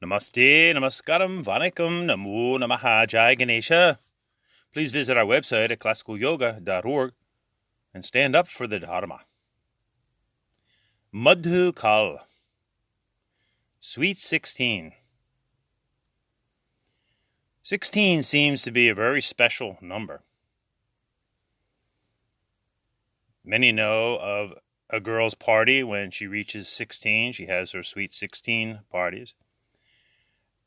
Namaste, namaskaram, vanakkam, namo namaha, jai Ganesha. Please visit our website at classicalyoga.org and stand up for the Dharma. Madhu Kal, Sweet 16. 16 seems to be a very special number. Many know of a girl's party when she reaches 16. She has her Sweet 16 parties.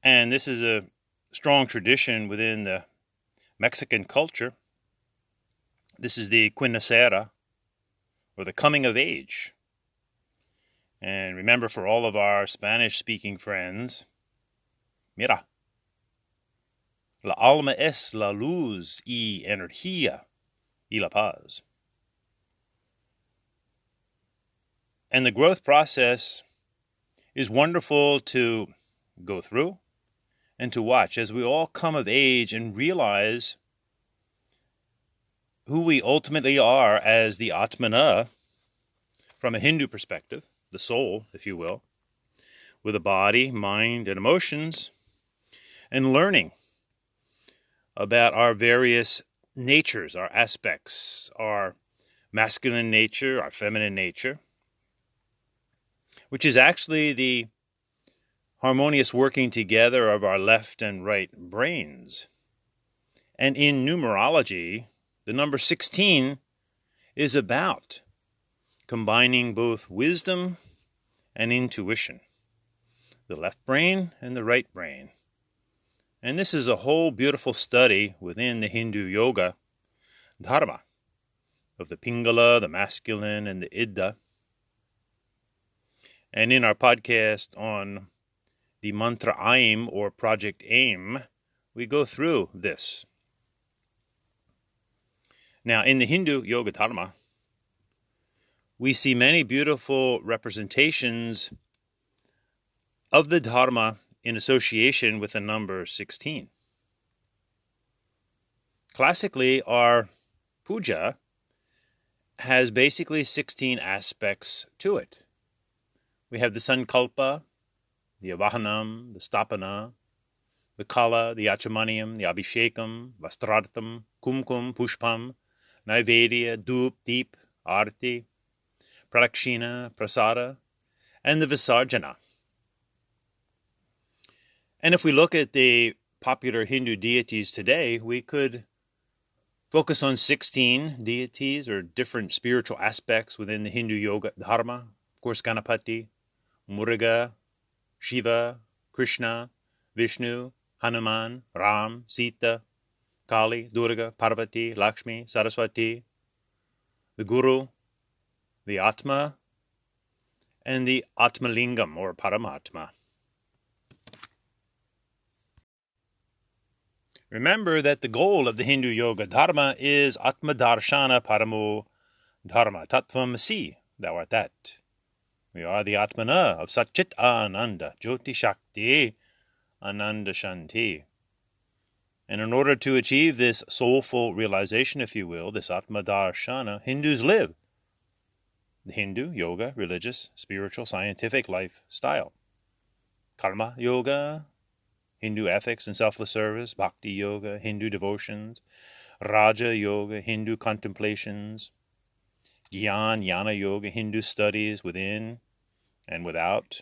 And this is a strong tradition within the Mexican culture. This is the quinacera, or the coming of age. And remember, for all of our Spanish-speaking friends, mira, la alma es la luz y energía y la paz. And the growth process is wonderful to go through and to watch as we all come of age and realize who we ultimately are as the Atmana, from a Hindu perspective, the soul, if you will, with a body, mind, and emotions, and learning about our various natures, our aspects, our masculine nature, our feminine nature, which is actually the harmonious working together of our left and right brains. And in numerology, the number 16 is about combining both wisdom and intuition, the left brain and the right brain. And this is a whole beautiful study within the Hindu yoga Dharma of the Pingala, the masculine, and the Idda. And in our podcast on the mantra AIM, or Project AIM, we go through this. Now, in the Hindu Yoga Dharma, we see many beautiful representations of the Dharma in association with the number 16. Classically, our puja has basically 16 aspects to it. We have the sankalpa, the avahanam, the stapana, the kala, the achamaniyam, the abhishekam, vastrartham, kumkum, pushpam, naivedya, dup, deep, arti, pradakshina, prasada, and the visarjana. And if we look at the popular Hindu deities today, we could focus on 16 deities or different spiritual aspects within the Hindu yoga dharma. Of course, Ganapati, Muruga, Shiva, Krishna, Vishnu, Hanuman, Ram, Sita, Kali, Durga, Parvati, Lakshmi, Saraswati, the Guru, the Atma, and the Atmalingam, or Paramatma. Remember that the goal of the Hindu Yoga Dharma is Atma Darshana Paramo Dharma Tattvam Si, thou art that. We are the Atmana of Satchit Ananda, Jyoti Shakti, Ananda Shanti. And in order to achieve this soulful realization, if you will, this Atma Darshana, Hindus live the Hindu yoga, religious, spiritual, scientific lifestyle. Karma yoga, Hindu ethics and selfless service, bhakti yoga, Hindu devotions, raja yoga, Hindu contemplations, jnana yoga, Hindu studies within and without,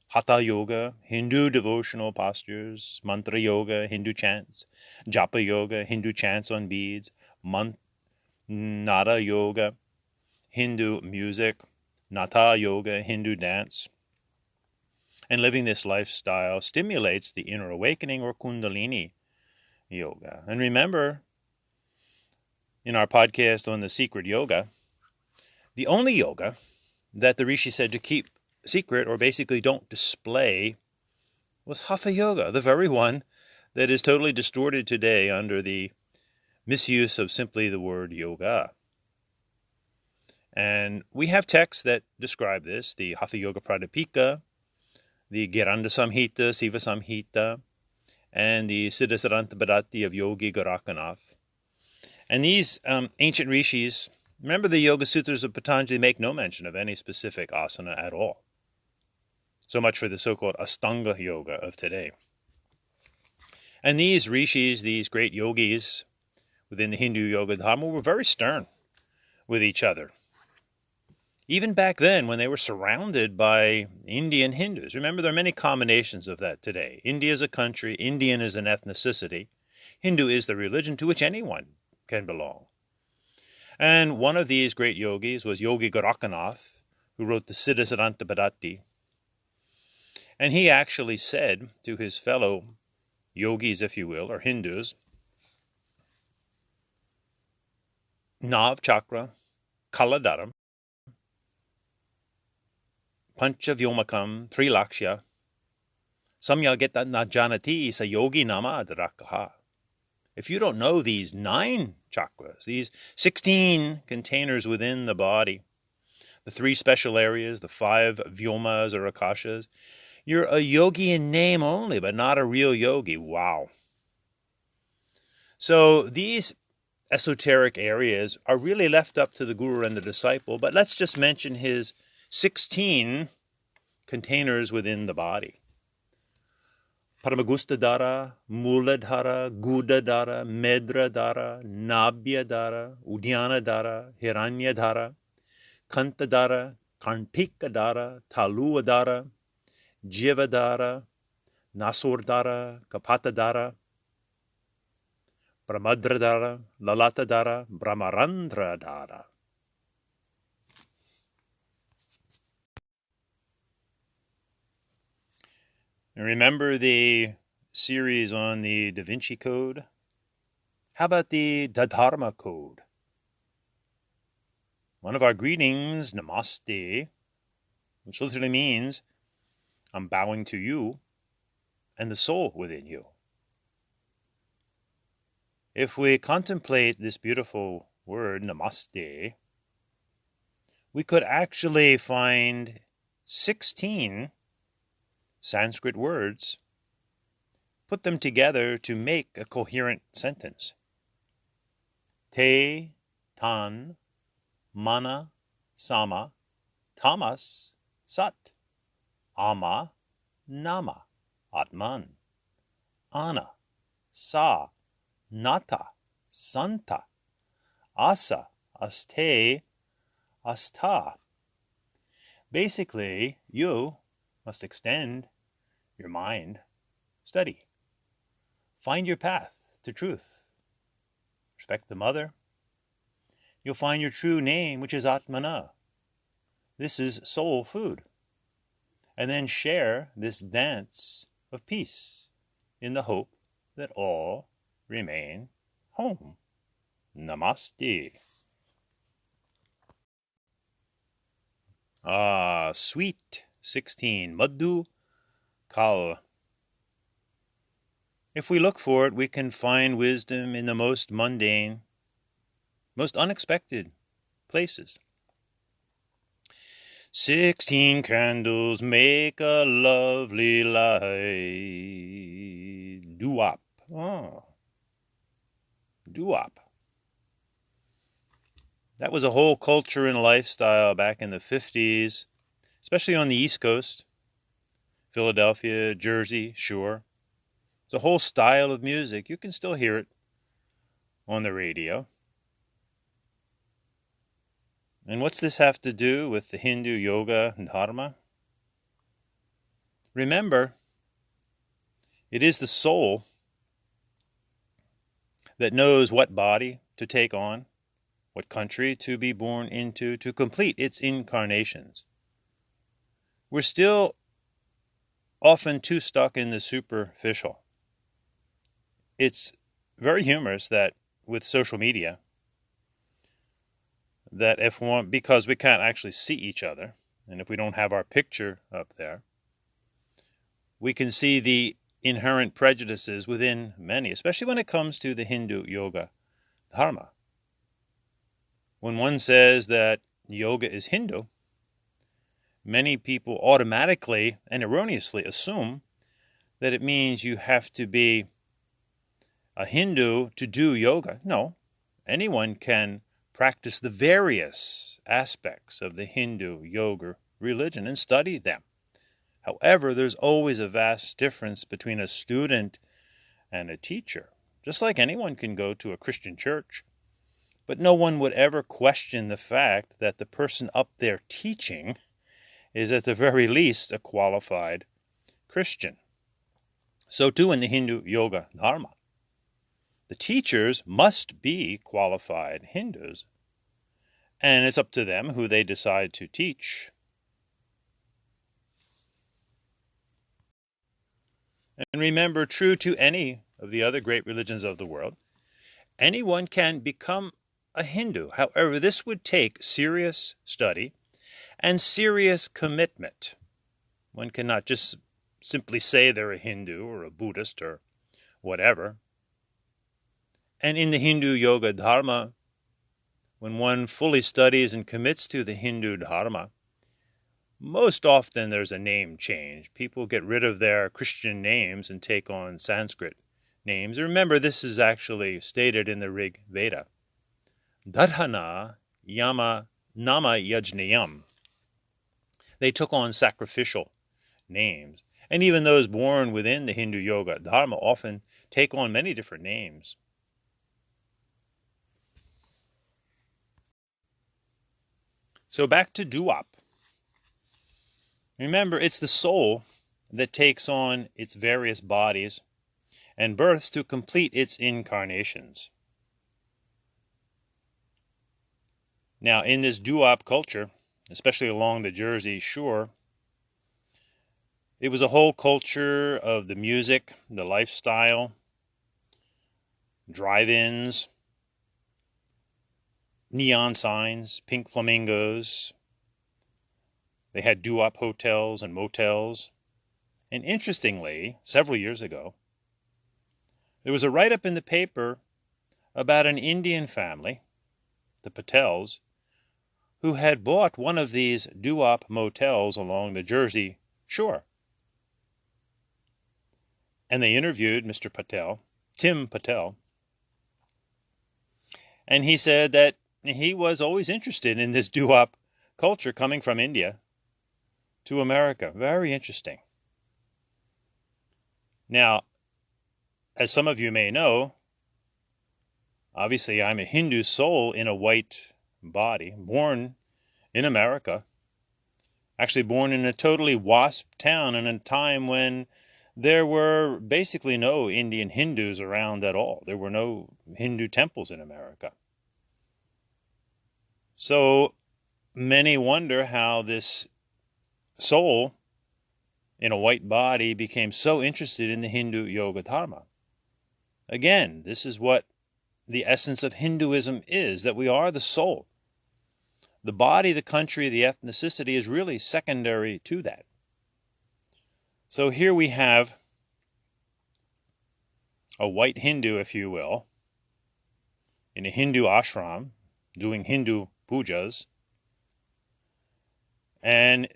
hatha yoga, Hindu devotional postures, mantra yoga, Hindu chants, japa yoga, Hindu chants on beads, nada yoga, Hindu music, nata yoga, Hindu dance. And living this lifestyle stimulates the inner awakening, or kundalini yoga. And remember, in our podcast on the secret yoga, the only yoga that the Rishi said to keep secret, or basically don't display, was hatha yoga, the very one that is totally distorted today under the misuse of simply the word yoga. And we have texts that describe this, the Hatha Yoga Pradipika, the Giranda Samhita, Siva Samhita, and the Siddhasaranta Bharati of Yogi Gorakhnath. And these ancient rishis, remember the Yoga Sutras of Patanjali make no mention of any specific asana at all. So much for the so-called Astanga Yoga of today. And these rishis, these great yogis within the Hindu Yoga Dharma, were very stern with each other. Even back then, when they were surrounded by Indian Hindus. Remember, there are many combinations of that today. India is a country, Indian is an ethnicity, Hindu is the religion to which anyone can belong. And one of these great yogis was Yogi Gorakanath, who wrote the Siddhasiddhanta Bhadati. And he actually said to his fellow yogis, if you will, or Hindus, Nav Chakra, Kaladaram, Pancha Vyomakam, Trilakshya, Samyageta Najanati Sa Yogi Nama Adrakaha. If you don't know these 9 chakras, these 16 containers within the body, the 3 special areas, the 5 Vyomas or Akashas, you're a yogi in name only, but not a real yogi. Wow. So these esoteric areas are really left up to the guru and the disciple, but let's just mention his 16 containers within the body. Paramagustadhara, Muladhara, Gudadhara, Medradhara, Nabhyadhara, Udyanadhara, Hiranyadhara, Kantadhara, Karntikadhara, Taluadhara, Jivadhara, Nasurdhara, Kapatadhara, Brahmadradhara, Lalatadhara, Brahmarandradhara. And remember the series on the Da Vinci Code? How about the Dharma Code? One of our greetings, Namaste, which literally means I'm bowing to you and the soul within you. If we contemplate this beautiful word, Namaste, we could actually find 16 Sanskrit words, put them together to make a coherent sentence. Te, Tan, Mana, Sama, Tamas, Sat, Ama, Nama, Atman, Ana, Sa, Nata, Santa, Asa, Aste, Asta. Basically, you must extend your mind, study, find your path to truth, respect the mother. You'll find your true name, which is Atmana. This is soul food. And then share this dance of peace in the hope that all remain home. Namaste. Sweet 16. Madhu Kal. If we look for it, we can find wisdom in the most mundane, most unexpected places. 16 candles make a lovely light. Doo-wop. Oh. Doo-wop. That was a whole culture and lifestyle back in the 50s, especially on the East Coast. Philadelphia, Jersey, sure. It's a whole style of music. You can still hear it on the radio. And what's this have to do with the Hindu yoga and Dharma? Remember, it is the soul that knows what body to take on, what country to be born into, to complete its incarnations. We're still often too stuck in the superficial. It's very humorous that with social media, that because we can't actually see each other, and if we don't have our picture up there, we can see the inherent prejudices within many, especially when it comes to the Hindu yoga Dharma. When one says that yoga is Hindu, many people automatically and erroneously assume that it means you have to be a Hindu to do yoga. No, anyone can practice the various aspects of the Hindu yoga religion and study them. However, there's always a vast difference between a student and a teacher. Just like anyone can go to a Christian church, but no one would ever question the fact that the person up there teaching is at the very least a qualified Christian. So too in the Hindu Yoga Dharma. The teachers must be qualified Hindus, and it's up to them who they decide to teach. And remember, true to any of the other great religions of the world, anyone can become a Hindu. However, this would take serious study and serious commitment. One cannot just simply say they're a Hindu or a Buddhist or whatever. And in the Hindu Yoga Dharma, when one fully studies and commits to the Hindu Dharma, most often there's a name change. People get rid of their Christian names and take on Sanskrit names. Remember, this is actually stated in the Rig Veda. Dharhana yama nama yajnayam. They took on sacrificial names. And even those born within the Hindu Yoga Dharma often take on many different names. So back to Duap. Remember, it's the soul that takes on its various bodies and births to complete its incarnations. Now, in this Duap culture, especially along the Jersey Shore, it was a whole culture of the music, the lifestyle, drive-ins, neon signs, pink flamingos. They had doo-wop hotels and motels. And interestingly, several years ago, there was a write-up in the paper about an Indian family, the Patels, who had bought one of these doo-wop motels along the Jersey Shore. And they interviewed Mr. Patel, Tim Patel, and he said that he was always interested in this doo-wop culture coming from India to America. Very interesting. Now, as some of you may know, obviously I'm a Hindu soul in a white body, born in America, actually born in a totally WASP town in a time when there were basically no Indian Hindus around at all. There were no Hindu temples in America. So many wonder how this soul in a white body became so interested in the Hindu Yoga Dharma. Again, this is what the essence of Hinduism is, that we are the soul. The body, the country, the ethnicity is really secondary to that. So here we have a white Hindu, if you will, in a Hindu ashram doing Hindu pujas. And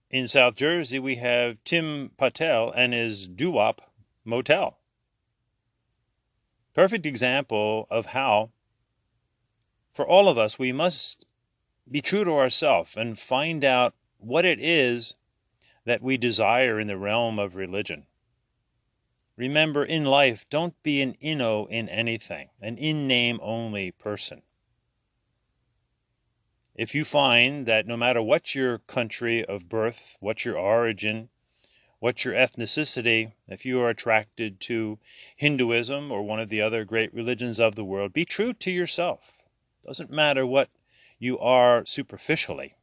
in South Jersey, we have Tim Patel and his doo-wop motel. Perfect example of how, for all of us, we must be true to ourselves and find out what it is that we desire in the realm of religion. Remember, in life, don't be an inno in anything, an in-name only person. If you find that no matter what your country of birth, what your origin, what your ethnicity, if you are attracted to Hinduism or one of the other great religions of the world, be true to yourself. Doesn't matter what you are superficially.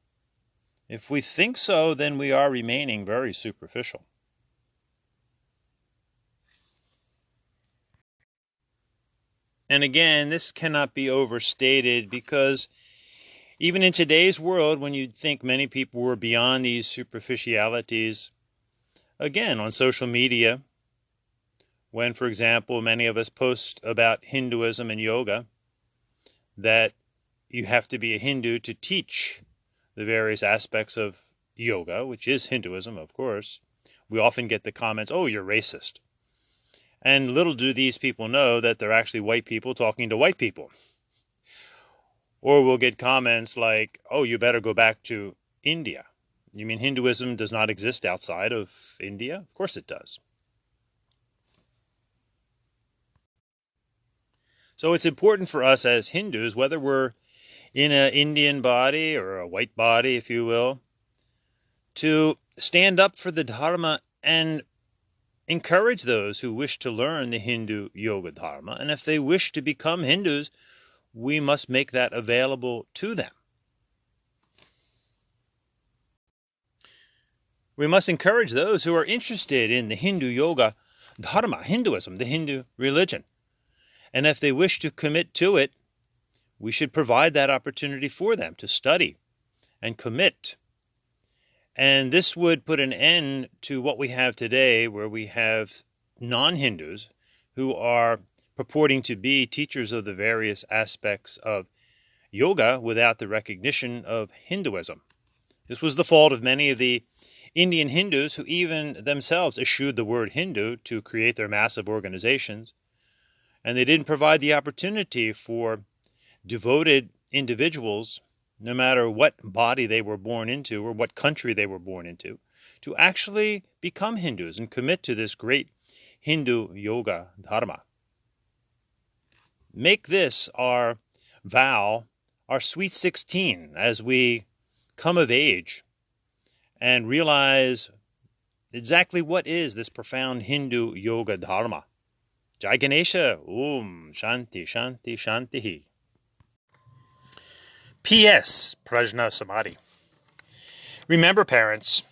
If we think so, then we are remaining very superficial. And again, this cannot be overstated, because even in today's world, when you'd think many people were beyond these superficialities, again, on social media, when, for example, many of us post about Hinduism and yoga, that you have to be a Hindu to teach the various aspects of yoga, which is Hinduism, of course, we often get the comments, "Oh, you're racist." And little do these people know that they're actually white people talking to white people. Or we'll get comments like, "Oh, you better go back to India." You mean Hinduism does not exist outside of India? Of course it does. So it's important for us as Hindus, whether we're in an Indian body or a white body, if you will, to stand up for the Dharma and encourage those who wish to learn the Hindu Yoga Dharma. And if they wish to become Hindus, we must make that available to them. We must encourage those who are interested in the Hindu Yoga Dharma, Hinduism, the Hindu religion. And if they wish to commit to it, we should provide that opportunity for them to study and commit. And this would put an end to what we have today, where we have non-Hindus who are purporting to be teachers of the various aspects of yoga without the recognition of Hinduism. This was the fault of many of the Indian Hindus who even themselves eschewed the word Hindu to create their massive organizations. And they didn't provide the opportunity for devoted individuals, no matter what body they were born into or what country they were born into, to actually become Hindus and commit to this great Hindu Yoga Dharma. Make this our vow, our sweet 16, as we come of age and realize exactly what is this profound Hindu Yoga Dharma. Jai Ganesha, Shanti, Shanti, Shanti. P.S. Prajna Samadhi. Remember, parents,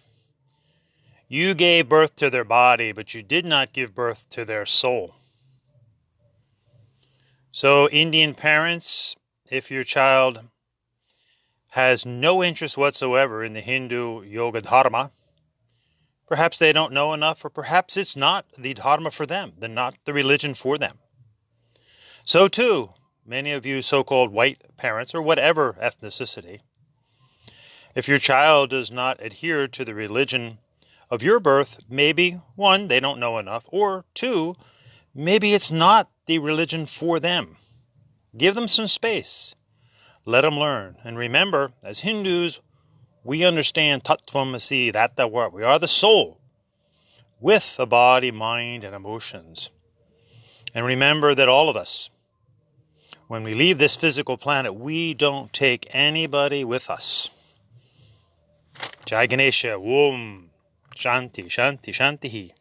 you gave birth to their body, but you did not give birth to their soul. So, Indian parents, if your child has no interest whatsoever in the Hindu Yoga Dharma, perhaps they don't know enough, or perhaps it's not the Dharma for them, not the religion for them. So too, many of you so-called white parents, or whatever ethnicity, if your child does not adhere to the religion of your birth, maybe, one, they don't know enough, or two, maybe it's not the religion for them. Give them some space. Let them learn. And remember, as Hindus, we understand Tattvamasi, that the word. We are the soul with a body, mind, and emotions. And remember that all of us, when we leave this physical planet, we don't take anybody with us. Jai Ganesha, Shanti, Shanti, Shanti.